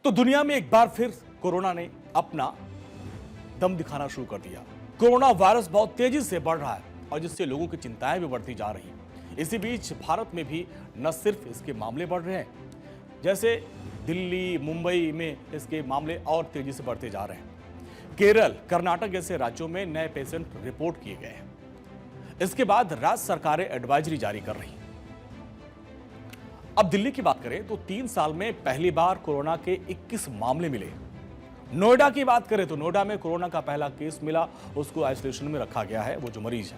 तो दुनिया में एक बार फिर कोरोना ने अपना दम दिखाना शुरू कर दिया। कोरोना वायरस बहुत तेजी से बढ़ रहा है और जिससे लोगों की चिंताएं भी बढ़ती जा रही हैं। इसी बीच भारत में भी न सिर्फ इसके मामले बढ़ रहे हैं, जैसे दिल्ली, मुंबई में इसके मामले और तेजी से बढ़ते जा रहे हैं। केरल, कर्नाटक जैसे राज्यों में नए पेशेंट रिपोर्ट किए गए हैं। इसके बाद राज्य सरकारें एडवाइजरी जारी कर रही हैं। अब दिल्ली की बात करें तो 3 साल में पहली बार कोरोना के 21 मामले मिले। नोएडा की बात करें तो नोएडा में कोरोना का पहला केस मिला, उसको आइसोलेशन में रखा गया है, वो जो मरीज है।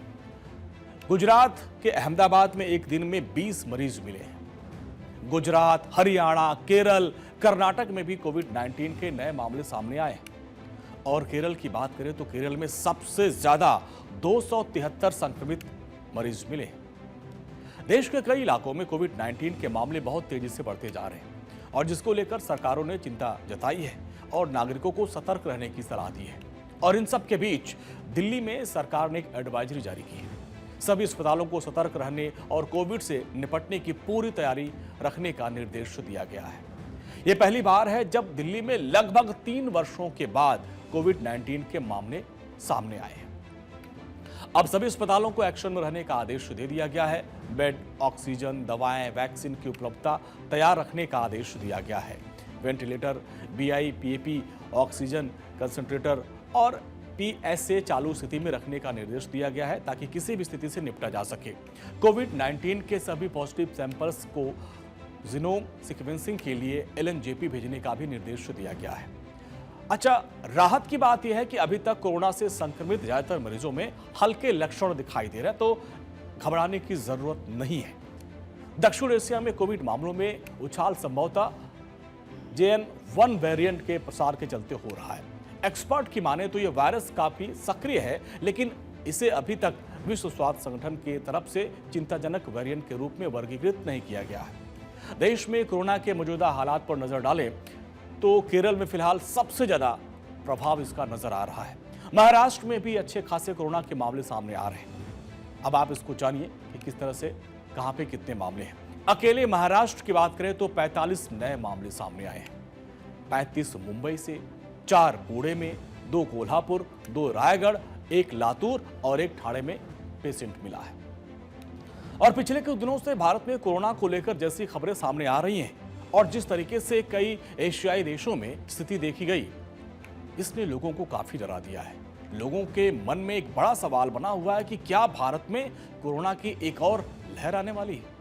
गुजरात के अहमदाबाद में एक दिन में 20 मरीज मिले हैं। गुजरात, हरियाणा, केरल, कर्नाटक में भी कोविड-19 के नए मामले सामने आए हैं। और केरल की बात करें तो केरल में सबसे ज्यादा 273 संक्रमित मरीज मिले हैं। देश के कई इलाकों में कोविड-19 के मामले बहुत तेजी से बढ़ते जा रहे हैं और जिसको लेकर सरकारों ने चिंता जताई है और नागरिकों को सतर्क रहने की सलाह दी है। और इन सब के बीच दिल्ली में सरकार ने एक एडवाइजरी जारी की है। सभी अस्पतालों को सतर्क रहने और कोविड से निपटने की पूरी तैयारी रखने का निर्देश दिया गया है। यह पहली बार है जब दिल्ली में लगभग 3 वर्षों के बाद कोविड-19 के मामले सामने आए हैं। अब सभी अस्पतालों को एक्शन में रहने का आदेश दे दिया गया है। बेड, ऑक्सीजन, दवाएं, वैक्सीन की उपलब्धता तैयार रखने का आदेश दिया गया है। Ventilator, BI, PAP, oxygen concentrator और पीएसए चालू स्थिति में रखने का निर्देश दिया गया है ताकि किसी भी स्थिति से निपटा जा सके। कोविड-19 के सभी पॉजिटिव सैंपल्स को जीनोम सीक्वेंसिंग के लिए एलएनजेपी भेजने का भी निर्देश दिया गया है। अच्छा, राहत की बात यह है कि अभी तक कोरोना से संक्रमित ज्यादातर मरीजों में हल्के लक्षण दिखाई दे रहे हैं, तो घबराने की जरूरत नहीं है। दक्षिण एशिया में कोविड मामलों में उछाल संभवतः JN.1 वेरिएंट के प्रसार के चलते हो रहा है। एक्सपर्ट की माने तो यह वायरस काफी सक्रिय है, लेकिन इसे अभी तक विश्व स्वास्थ्य संगठन की तरफ से चिंताजनक वेरिएंट के रूप में वर्गीकृत नहीं किया गया है। देश में कोरोना के मौजूदा हालात पर नजर डालें तो केरल में फिलहाल सबसे ज्यादा प्रभाव इसका नजर आ रहा है। महाराष्ट्र में भी अच्छे खासे कोरोना के मामले सामने आ रहे हैं। अब आप इसको जानिए कि किस तरह से, कहां पे कितने मामले हैं। अकेले महाराष्ट्र की बात करें तो 45 नए मामले सामने आए हैं। 35 मुंबई से, 4 पुणे में, 2 कोल्हापुर, 2 रायगढ़, 1 लातूर और 1 ठाणे में पेशेंट मिला है। और पिछले कुछ दिनों से भारत में कोरोना को लेकर जैसी खबरें सामने आ रही हैं और जिस तरीके से कई एशियाई देशों में स्थिति देखी गई, इसने लोगों को काफी डरा दिया है। लोगों के मन में एक बड़ा सवाल बना हुआ है कि क्या भारत में कोरोना की एक और लहर आने वाली है।